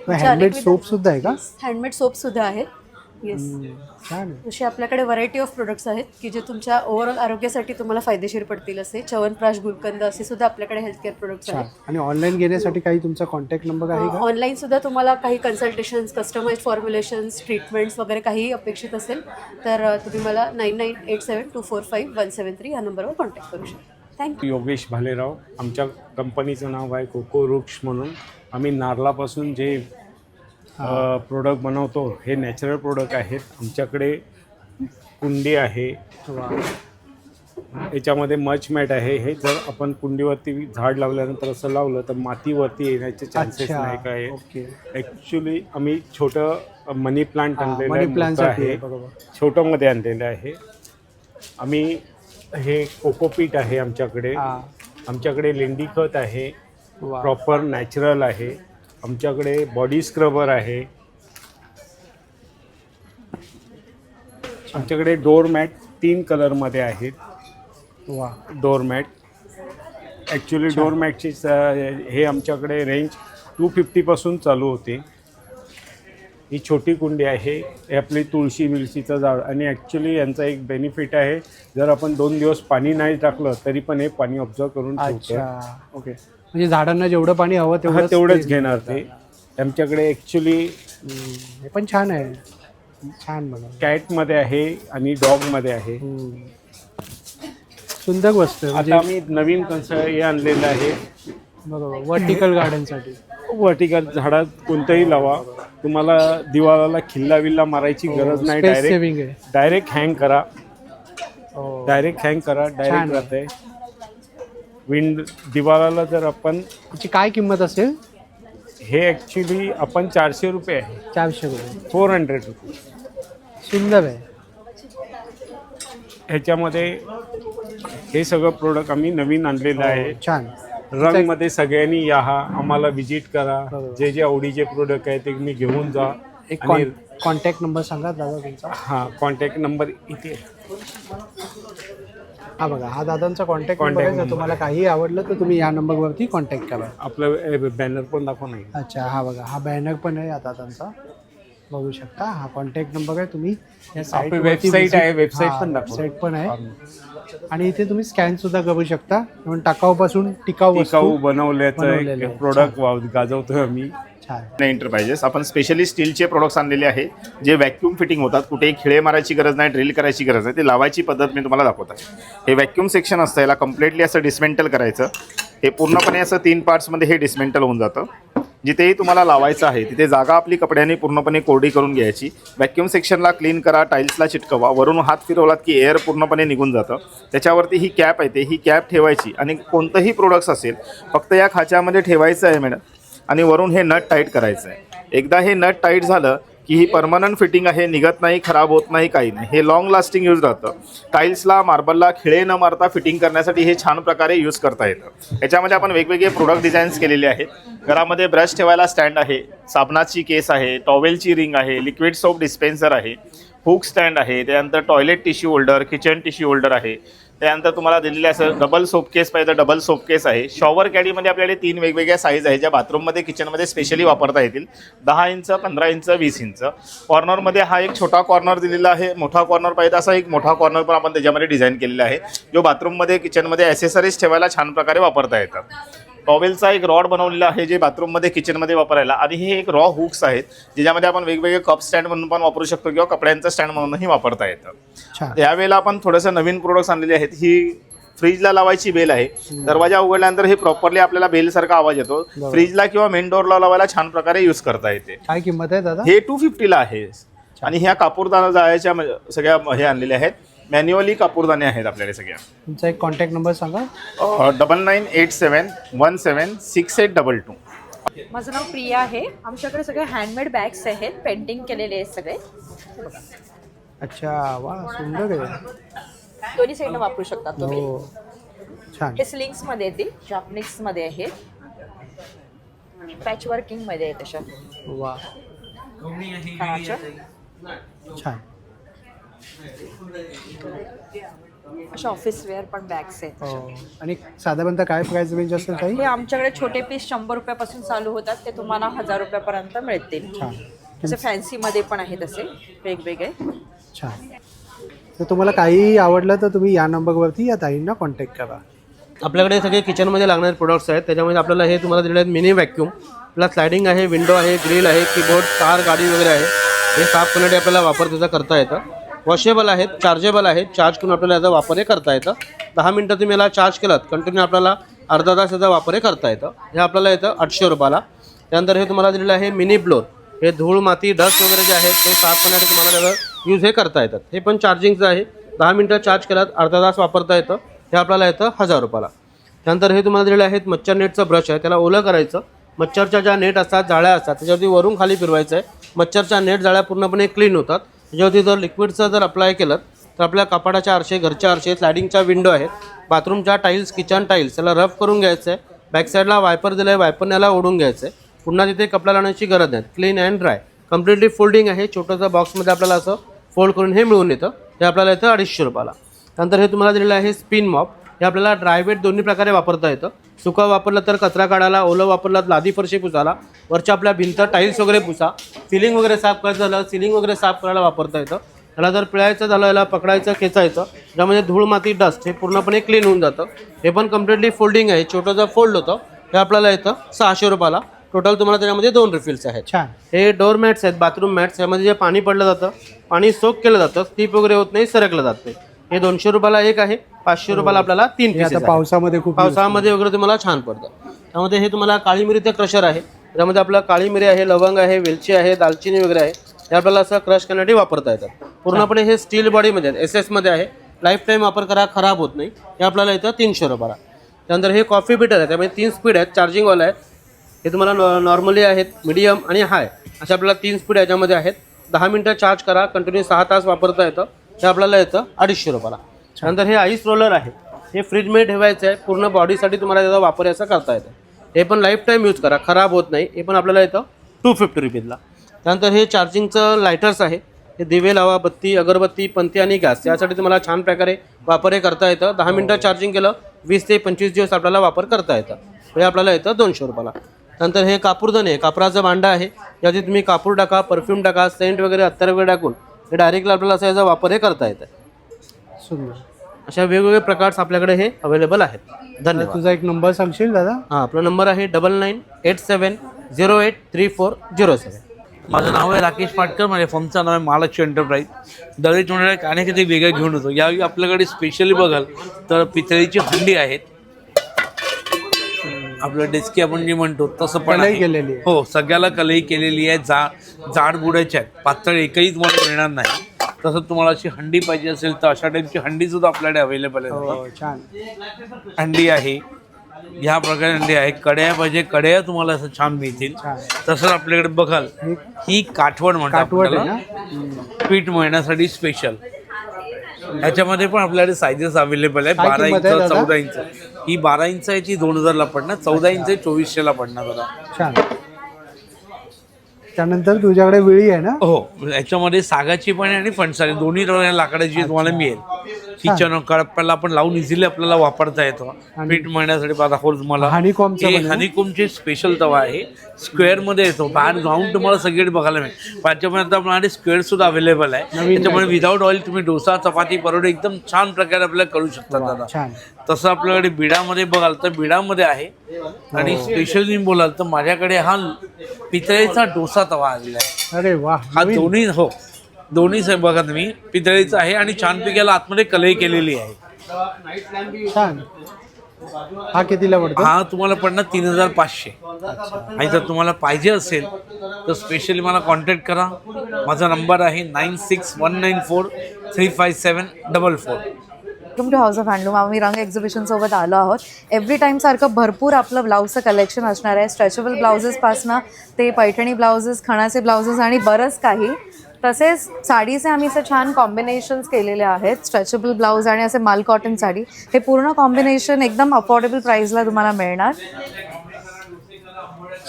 S1: हँडमेड सोप सुद्धा आहे का?
S17: हँडमेड सोप सुद्धा आहेत. येस.
S1: छान आहे.
S17: जसे आपल्याकडे व्हरायटी ऑफ प्रोडक्ट्स आहेत की जे तुमच्या ओव्हरऑल आरोग्यासाठी तुम्हाला फायदेशीर पडतील. असे च्यवनप्राश, गुलकंद असे सुद्धा आपल्याकडे हेल्थकेअर प्रोडक्ट्स
S1: छान.
S17: आहेत.
S1: आणि ऑनलाईन घेण्यासाठी काही तुमचा कॉन्टॅक्ट नंबर आहे का?
S17: ऑनलाईन सुद्धा तुम्हाला काही कन्सल्टेशन्स, कस्टमाइज फॉर्म्युलेशन्स, ट्रीटमेंट्स वगैरे काहीही अपेक्षित असेल तर तुम्ही मला 9987245173 या नंबरवर कॉन्टॅक्ट करू शकता. थँक्यू.
S18: योगेश भालेराव. आमच्या कंपनीचं नाव आहे कोको वृक्ष म्हणून. आम्ही नारळापासून जे प्रोडक्ट बनवतो हे नॅचरल प्रोडक्ट आहेत. आमच्याकडे कुंडी आहे, याच्यामध्ये मच मॅट आहे. हे जर आपण कुंडीवरती झाड लावल्यानंतर असं लावलं तर मातीवरती येण्याचे चान्सेस नाही काय. ॲक्च्युली आम्ही छोटं मनी प्लांट आणलेलं आहे, छोटं मध्ये आणलेलं आहे. आम्ही हे कोकोपीट आहे आमच्याकडे. आमच्याकडे लेंडी खत आहे, प्रॉपर नॅचरल आहे. आमच्याकडे बॉडी स्क्रबर आहे. आमच्याकडे डोअरमॅट 3 कलरमध्ये आहेत.
S1: वा.
S18: डोअरमॅट ॲक्च्युली डोअरमॅटची हे आमच्याकडे रेंज 250पासून चालू होते. ही छोटी कुंडी आहे. हे आपली तुळशी बिळशीचं झाड. आणि ॲक्च्युली यांचा एक बेनिफिट आहे, जर आपण 2 दिवस पाणी नाही टाकलं तरी पण हे पाणी ऑब्झर्व करून ठेवतं.
S1: ओके. म्हणजे झाडांना जेवढं पाणी हवं
S18: तेवढंच घेणार ते. आमच्याकडे ॲक्च्युली
S1: हे पण छान आहे. छान बघा.
S18: कॅटमध्ये आहे आणि डॉगमध्ये आहे.
S1: सुंदर वस्तू आहे.
S18: आता आम्ही नवीन हे आणलेलं आहे
S1: बरोबर, वर्टिकल गार्डनसाठी.
S18: वर्टिकल झाडात कोणतंही लावा, तुम्हाला दिवाळाला खिल्ला विल्ला मारायची गरज नाही. डायरेक्ट हँग करा. डायरेक्ट राहते. विंड दिवाळाला जर आपण
S1: त्याची काय किंमत असेल?
S18: हे ॲक्च्युली आपण 400 रुपये आहे.
S1: 400 रुपये.
S18: 400 रुपये.
S1: सुंदर आहे.
S18: ह्याच्यामध्ये हे सगळं प्रोडक्ट आम्ही नवीन आणलेलं आहे.
S1: छान.
S18: रंगमध्ये सगळ्यांनी या, विजिट करा. जे आवडीचे प्रोडक्ट आहे ते मी घेऊन जा.
S1: एक कॉन्टॅक्ट नंबर सांगा दादा तुमचा.
S18: हां, कॉन्टॅक्ट नंबर इथे.
S1: हा बघा, हा दादांचा कॉन्टॅक्ट नंबर आहे. जर तुम्हाला काही आवडलं तर तुम्ही या नंबरवरती कॉन्टॅक्ट करा.
S18: आपलं बॅनर पण दाखवा नाही.
S1: अच्छा, हा बघा, हा बॅनर पण आहे या दादांचा, बघू शकता. हा कॉन्टॅक्ट नंबर आहे. तुम्ही या साईट
S18: वेबसाईट आहे, वेबसाईट पण दाखवा.
S1: वेबसाईट पण आहे. आणि इथे तुम्ही स्कॅन सुद्धा करू शकता. म्हणून टाकाऊपासून टिकाऊ
S18: बनवल्याचं प्रोडक्ट गाजवतोय आम्ही.
S19: एंटरप्राइजेस. आपण स्पेशली स्टीलचे प्रोडक्ट्स आणलेले आहे, जे व्हॅक्यूम फिटिंग होतात. कुठेही खिळे मारायची गरज नाही, ड्रिल करायची गरज नाही. ते लावायची पद्धत मी तुम्हाला दाखवत आहे. हे व्हॅक्यूम सेक्शन असतं, याला कम्प्लिटली असं डिस्मेंटल करायचं. हे पूर्णपणे असं 3 पार्ट्समध्ये हे डिस्मेंटल होऊन जातं. जिथेही तुम्हाला लावायचं आहे तिथे जागा आपली कपड्यांनी पूर्णपणे कोरडी करून घ्यायची. व्हॅक्यूम सेक्शनला क्लीन करा, टाईल्सला चिटकवा. वरून हात फिरवलात की एअर पूर्णपणे निघून जातं. त्याच्यावरती ही कॅप आहे, ही कॅप ठेवायची आणि कोणतंही प्रोडक्ट्स असेल फक्त या खाच्यामध्ये ठेवायचं आहे मॅडम. आणि वरून हे नट टाईट करायचं आहे. एकदा हे नट टाईट झालं की ही परमनंट फिटिंग आहे, निघत नाही, खराब होत नाही, काही नाही. हे लॉंग लास्टिंग यूज राहतं. टाईल्सला, मार्बलला खिळे न मारता फिटिंग करण्यासाठी हे छान प्रकारे यूज करता येतं. याच्यामध्ये आपण वेगवेगळे प्रोडक्ट डिझाईन्स केलेले आहेत. घरामध्ये ब्रश ठेवायला स्टँड आहे, साबणाची केस आहे, टॉवेलची रिंग आहे, लिक्विड सोप डिस्पेन्सर आहे, हुक स्टँड आहे, त्यानंतर toilet tissue holder, kitchen tissue holder आहे. त्यानंतर तुम्हाला दिलेले असं डबल सोप केस पाहिजे तर डबल सोप केस आहे. शॉवर कॅडीमध्ये आपल्याकडे 3 वेगवेगळ्या साईज आहेत, ज्या बाथरूममध्ये, किचनमध्ये स्पेशली वापरता येतील. 10 इंच, 15 इंच, 20 इंच. कॉर्नरमध्ये हा एक छोटा कॉर्नर दिलेला आहे. मोठा कॉर्नर पाहिजे असा एक मोठा कॉर्नर पण आपण त्याच्यामध्ये डिझाईन केलेला आहे, जो बाथरूममध्ये, किचनमध्ये ॲसेसरीज ठेवायला छान प्रकारे वापरता येतात. टॉवेलचा एक रॉड बनवलेला आहे, जे बाथरूममध्ये, किचनमध्ये वापरायला. आणि हे एक रॉ हुक्स आहेत, ज्याच्यामध्ये आपण वेगवेगळे कप स्टँड म्हणून पण वापरू शकतो किंवा कपड्यांचं स्टँड म्हणूनही वापरता येतं. यावेळेला आपण थोडंसं नवीन प्रोडक्ट्स आणलेले आहेत. ही फ्रीजला लावायची बेल आहे. दरवाजा उघडल्यानंतर हे प्रॉपरली आपल्याला बेलसारखा आवाज येतो. फ्रीजला किंवा मेन डोअरला लावायला छान प्रकारे यूज करता येते.
S1: काय किंमत आहे दादा?
S19: हे 250ला आहे. आणि ह्या कापूरदाना जाळ्याच्या सगळ्या हे आणलेल्या आहेत. मॅन्युअली कापूरदाने आहेत आपल्याकडे सगळ्या.
S1: तुमचा एक कॉन्टॅक्ट नंबर सांगा.
S3: 9987176822. माझं नाव प्रिया आहे. आमच्याकडे सगळे हँडमेड बॅग्स आहेत, पेंटिंग केलेले आहेत सगळे.
S1: अच्छा, वा, सुंदर आहे.
S3: दोन्ही साईडनं वापरू शकता तुम्ही.
S1: छान.
S3: हे स्लिंग्समध्ये येतील, जापनिक्समध्ये आहेत, पॅच वर्किंगमध्ये आहे तशा.
S1: वा, छान.
S3: अशा ऑफिस वेअर पण बॅग्स आहेत.
S1: आणि साधारणतः काय प्राइस रेंज असेल काही?
S3: हे आमच्याकडे छोटे पीस 100 रुपयापासून चालू होतात, ते तुम्हाला 1000 रुपयापर्यंत मिळतील. असे फॅन्सीमध्ये पण आहेत असे वेगवेगळे.
S1: छान. तर तुम्हाला काही आवडलं तर तुम्ही या नंबरवरती या ताईंना कॉन्टॅक्ट करा.
S20: आपल्याकडे सगळे किचनमध्ये लागणारे प्रोडक्ट्स आहेत. त्याच्यामध्ये आपल्याला हे तुम्हाला दिलेले आहेत मिनी व्हॅक्यूम, आपला स्लायडिंग आहे, विंडो आहे, ग्रिल आहे, कीबोर्ड, कार, गाडी वगैरे आहे. हे साफ करण्यासाठी आपल्याला वापर त्याचा करता येतं. वॉशेबल आहेत, चार्जेबल आहेत, चार्ज करून आपल्याला याचा वापर हे करता येतं. 10 मिनटं तुम्ही याला चार्ज केलात कंटिन्यू आपल्याला अर्धा तास याचा वापर हे करता येतं. हे आपल्याला येतं 800 रुपयाला. त्यानंतर हे तुम्हाला दिलेलं आहे मिनी ब्लोअर. हे धूळ, माती, डस्ट वगैरे जे आहेत ते साफ करण्यासाठी तुम्हाला त्याचा यूज हे करता येतात. हे पण चार्जिंगचं आहे. 10 मिनटं चार्ज केलात अर्धा तास वापरता येतं. हे आपल्याला येतं 1000 रुपयाला. त्यानंतर हे तुम्हाला दिलेलं आहे मच्छर नेटचं ब्रश आहे. त्याला ओलं करायचं, मच्छरच्या ज्या नेट असतात, जाळ्या असतात, त्याच्यावरती वरून खाली फिरवायचं आहे. मच्छरच्या नेट जाळ्या पूर्णपणे क्लीन होतात. त्याच्यावरती जर लिक्विडचं जर अप्लाय केलं तर आपल्या कपाटाच्या आरशे, घरच्या आरशे, स्लायडिंगच्या विंडो आहेत, बाथरूमच्या टाईल्स, किचन टाईल्स त्याला रफ करून घ्यायचं आहे. बॅकसाईडला वायपर दिलं आहे, वायपरने याला ओढून घ्यायचं आहे. पुन्हा तिथे कपडा लावण्याची गरज नाही. Clean and dry, completely folding आहे. छोटंसं बॉक्समध्ये आपल्याला असं फोल्ड करून हे मिळून येतं. हे आपल्याला येतं 250 रुपयाला. त्यानंतर हे तुम्हाला दिलेलं आहे स्पिन मॉप. हे आपल्याला ड्रायवेट दोन्ही प्रकारे वापरता येतं. सुकं वापरलं तर कचरा काढायला, ओलं वापरलं तर लादी फरशी पुसायला, वरच्या आपल्या भिंत टाईल्स वगैरे पुसा, सिलिंग वगैरे साफ करायचं झालं, सिलिंग वगैरे साफ करायला वापरता येतं. त्याला जर पिळायचं झालं, याला पकडायचं, खेचायचं, ज्यामध्ये धूळ, माती, डस्ट हे पूर्णपणे क्लीन होऊन जातं. हे पण कम्प्लिटली फोल्डिंग आहे, छोटंसं फोल्ड होतं. हे आपल्याला येतं 600 रुपयाला. टोटल तुम्हाला त्याच्यामध्ये 2 रिफिल्स आहेत.
S1: छान.
S20: हे डोअर मॅट्स आहेत, बाथरूम मॅट्स. यामध्ये जे पाणी पडलं जातं, पाणी सोक केलं जातं, स्टीप वगैरे होत नाही, सरकलं जात नाही. हे 200 रुपयाला एक आहे. 500 रुपयाला आपल्याला 3 पीसेस.
S1: आता पावसामध्ये खूप
S20: पावसाळ्यामध्ये वगैरे तुम्हाला छान पडतं. त्यामध्ये हे तुम्हाला काळी मिरीचं क्रशर आहे. त्यामध्ये आपलं काळी मिरी आहे, लवंग आहे, वेलची आहे, दालचिनी वगैरे आहे. हे आपल्याला असं क्रश करण्यासाठी वापरता येतात. पूर्णपणे हे स्टील बॉडीमध्ये आहेत, SS मध्ये आहे. लाईफ टाईम वापर करा, खराब होत नाही. हे आपल्याला येतं 300 रुपयाला. त्यानंतर हे कॉफी बिटर आहे. त्यामध्ये 3 स्पीड आहेत, चार्जिंगवाला आहे. हे तुम्हाला नॉर्मली आहेत, मीडियम आणि हाय अशा आपल्याला 3 स्पीड याच्यामध्ये आहेत. 10 मिनटं चार्ज करा, कंटिन्यू 6 तास वापरता येतं. हे आपल्याला येतं 250 रुपयाला. त्यानंतर हे आईस रोलर आहे. हे फ्रीजमध्ये ठेवायचं आहे. पूर्ण बॉडीसाठी तुम्हाला त्याचा वापर याचा करता येतं. हे पण लाईफ टाईम यूज करा, खराब होत नाही. हे पण आपल्याला येतं 250 रुपीजला. त्यानंतर हे चार्जिंगचं लायटर्स आहे. हे दिवे लावा, बत्ती, अगरबत्ती, पंथी आणि गॅस यासाठी तुम्हाला छान प्रकारे वापर हे करता येतं. 10 मिनटं चार्जिंग केलं 20 ते 25 दिवस आपल्याला वापर करता येतं. हे आपल्याला येतं 200 रुपयाला. नंतर हे कापूरधन आहे, कापराचं भांडं आहे. याची तुम्ही कापूर टाका, परफ्यूम टाका, सेंट वगैरे, अत्तर वगैरे टाकून हे डायरेक्टली आपल्याला असं याचा वापर हे करता येतं.
S1: सुंदर.
S20: अशा वेगवेगळे प्रकारस आपल्याकडे हे अवेलेबल आहेत. धन्यवाद.
S1: तुझा एक नंबर सांगशील दादा?
S20: हां, आपला नंबर आहे 9987083407.
S21: माझं नाव आहे राकेश पाटकर. माझ्या फर्मचं नाव आहे महालक्ष्मी एंटरप्राइज. दरवेळी तुम्हाला अनेक काही वेगळं घेऊन येतो. यावेळी आपल्याकडे स्पेशली बघाल तर पितळीची हंडी आहेत. आपलं डेस्की आपण जे म्हणतो तसं पण
S1: केलेली आहे.
S21: हो, सगळ्याला कलई केलेली आहे. जाड बुडाच्या आहेत, पातळ एकही तुम्हाला मिळणार नाही. तसं तुम्हाला अशी हंडी पाहिजे असेल तर अशा टाईपची हंडी सुद्धा आपल्याकडे अवेलेबल आहे.
S1: छान.
S21: हंडी आहे, ह्या प्रकारे हंडी आहे. कड्या पाहिजे, कड्या तुम्हाला असं छान मिळतील. तसंच आपल्याकडे बघाल ही काठवड म्हणतात पीठ मळण्यासाठी स्पेशल. ह्याच्यामध्ये पण आपल्याकडे सायझेस अवेलेबल आहे. 12 इंच, 14 इंच. ही 12 इंच आहे, ती 2000ला पडणार. 14 इंच 2400ला पडणार बघा.
S1: छान. त्यानंतर तुझ्याकडे विळी आहे ना?
S21: हो, याच्यामध्ये सागाची पण आहे आणि फणसाची दोन्ही लाकडाची तुम्हाला मिळेल. किचन कळप्याला आपण लावून इझिली आपल्याला वापरता येतो. पीठ मळण्यासाठी दाखवतो तुम्हाला. हनीकोमचे स्पेशल तवा आहे. स्क्वेअरमध्ये येतो, बाहेर जाऊन तुम्हाला सगळीकडे बघायला मिळेल. त्याच्यामध्ये आपल्याकडे स्क्वेअर सुद्धा अवेलेबल आहे. त्याच्यामुळे विदाऊट ऑइल तुम्ही डोसा, चपाती, परोठे एकदम छान प्रकारे आपल्याला करू शकता दादा. तसं आपल्याकडे बिडामध्ये बघाल तर बिडामध्ये आहे. आणि स्पेशली बोलाल तर माझ्याकडे हा पितळेचा डोसा तवा आलेला आहे.
S1: अरे वा.
S21: हा दोन्ही, हो दोन्हीच आहे बघा तुम्ही. पितळेचा आहे आणि छानपैकीला आतमध्ये कलई केलेली आहे.
S1: छान. हा कितीला पडतो?
S21: हा तुम्हाला पडणार 3500. आणि जर तुम्हाला पाहिजे असेल तर स्पेशली मला कॉन्टॅक्ट करा. माझा नंबर आहे 9619435744.
S22: Welcome to House of Handloom. आम्ही रंग एक्झिबिशनसोबत आलो आहोत. एव्हरी टाईमसारखं भरपूर आपलं ब्लाऊजचं कलेक्शन असणार आहे. स्ट्रेचेबल ब्लाउजेसपासनं ते पैठणी ब्लाउजेस, खणाचे ब्लाउजेस आणि बरंच काही. तसेच साडीचे आम्ही असे छान कॉम्बिनेशन्स केलेले आहेत. स्ट्रेचेबल ब्लाऊज आणि असे माल कॉटन साडी, हे पूर्ण कॉम्बिनेशन एकदम अफोर्डेबल प्राईसला तुम्हाला मिळणार.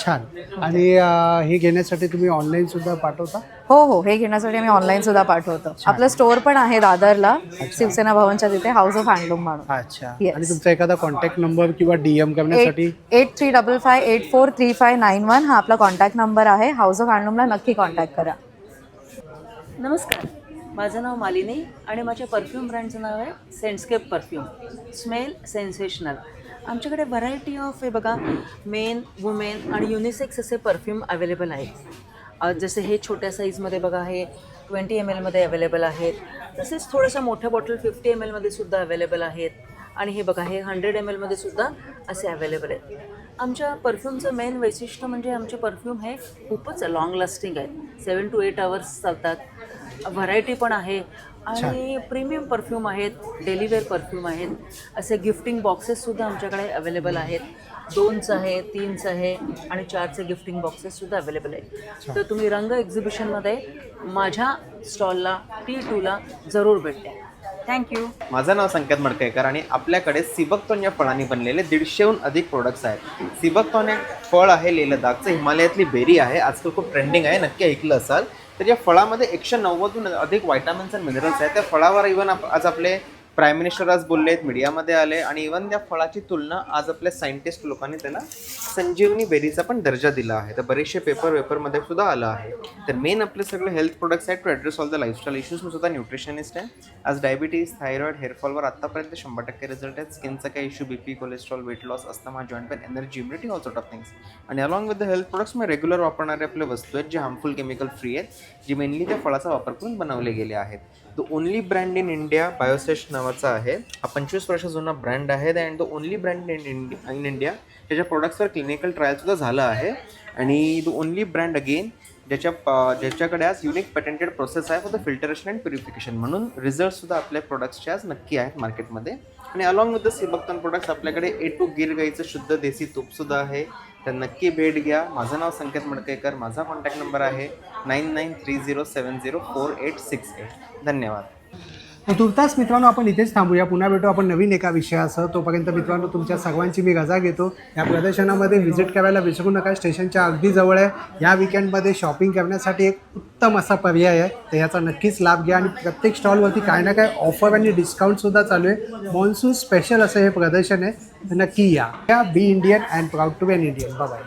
S1: छान. आणि हे घेण्यासाठी तुम्ही ऑनलाईन सुद्धा पाठवता?
S22: हो हो, हे घेण्यासाठी आम्ही ऑनलाईन सुद्धा पाठवतो. आपलं स्टोअर पण आहे दादरला, शिवसेना भवनच्या तिथे, हाऊस ऑफ हँडलूम म्हणून.
S1: अच्छा. आणि तुमचा एखादा कॉन्टॅक्ट नंबर किंवा DM करण्यासाठी?
S22: 8355843591 हा आपला कॉन्टॅक्ट नंबर आहे. हाऊस ऑफ हँडलूमला नक्की कॉन्टॅक्ट करा.
S3: नमस्कार, माझं नाव मालिनी आणि माझ्या परफ्यूम ब्रँडचं नाव आहे सेंटस्केप परफ्यूम. Smell sensational. आमच्याकडे व्हरायटी ऑफ हे बघा, मेन, वुमेन आणि युनिसेक्स असे परफ्यूम अवेलेबल आहेत. जसे हे छोट्या साईजमध्ये बघा, हे 20 ml मध्ये अवेलेबल आहेत. तसेच थोडंसं मोठ्या बॉटल 50 ml मध्ये सुद्धा अवेलेबल आहेत. आणि हे बघा, हे 100 ml मध्ये सुद्धा असे अवेलेबल आहेत. आमच्या परफ्यूमचं मेन वैशिष्ट्य म्हणजे आमचे परफ्यूम हे खूपच लॉंग लास्टिंग आहेत. 7 to 8 hours चालतात. व्हरायटी पण आहे आणि प्रीमियम परफ्यूम आहेत, डेलीवेअर परफ्यूम आहेत. असे गिफ्टिंग बॉक्सेससुद्धा आमच्याकडे अवेलेबल आहेत. 2चं आहे, 3चं आहे आणि 4चे गिफ्टिंग बॉक्सेससुद्धा अवेलेबल आहेत. तर तुम्ही रंग एक्झिबिशनमध्ये माझ्या स्टॉलला T2ला जरूर भेट द्या. थँक्यू.
S2: माझं नाव संकेत मडकेकर आणि आपल्याकडे सिबकतोन या फळांनी बनलेले 150हून अधिक प्रोडक्ट्स आहेत. सिबकतोन एक फळ आहे, लेह लडाखचं हिमालयातली बेरी आहे. आजकाल खूप ट्रेंडिंग आहे, नक्की ऐकलं असाल. तर या फळामध्ये 190हून अधिक व्हायटामिन्स आणि मिनरल्स आहेत. त्या फळावर इव्हन आज आपले प्राईम मिनिस्टर आज बोलले आहेत, मीडियामध्ये आले. आणि इव्हन त्या फळाची तुलना आज आपल्या सायंटिस्ट लोकांनी त्याला संजीवनी बेरीचा पण दर्जा दिला आहे. तर बरेचसे पेपरमध्ये सुद्धा आलं आहे. तर मेन आपले सगळे हेल्थ प्रोडक्ट्स आहेत to address all the lifestyle issues. मी सुद्धा न्यूट्रिशनिस्ट आहे. आज डायबिटीज, थायरॉइड, हेअरफॉलवर आत्तापर्यंत 100% रिझल्ट आहेत. स्किनचा काही issue, BP, cholesterol, weight loss, asthma, joint pain, energy, immunity, all sort of things. आणि along with the health products मी रेग्युलर वापरणारे आपले वस्तू आहेत जे हार्मफुल केमिकल फ्री आहेत, जी मेनली त्या फळाचा वापर करून बनवले गेले आहेत. The only brand in India बायोसेस्ट नावाचा आहे. हा 25 वर्ष जुना ब्रँड आहे. And the only brand in India ज्याच्या प्रोडक्ट्सवर क्लिनिकल ट्रायलसुद्धा झालं आहे. आणि द ओनली ब्रँड अगेन ज्याच्याकडे आज युनिक पेटेंटेड प्रोसेस आहे for the filtration and purification. म्हणून रिझल्टसुद्धा आपल्या प्रोडक्ट्सचे आज नक्की आहेत मार्केटमध्ये. आणि अलॉंग विथ द सिबकतोन प्रोडक्ट्स आपल्याकडे A2 गिर गाईचं शुद्ध देसी तूपसुद्धा आहे. तर नक्की भेट घ्या. माझं नाव संकेत मडकेकर. माझा कॉन्टॅक्ट नंबर आहे 9930704868. धन्यवाद.
S1: तुर्तास मित्रांनो, आपण इथेच थांबूया. पुन्हा भेटू आपण नवीन एका विषयासह. तोपर्यंत मित्रांनो, तुमच्या सर्वांची मी रजा घेतो. या प्रदर्शनामध्ये व्हिजिट करायला विसरू नका. स्टेशनच्या अगदी जवळ आहे. या विकेंडमध्ये शॉपिंग करण्यासाठी एक उत्तम असा पर्याय आहे. तर याचा नक्कीच लाभ घ्या. आणि प्रत्येक स्टॉलवरती काही ना काही ऑफर आणि डिस्काउंटसुद्धा चालू आहे. मॉन्सून स्पेशल असं हे प्रदर्शन आहे. नक्की या. Be Indian and proud to be an Indian. Bye.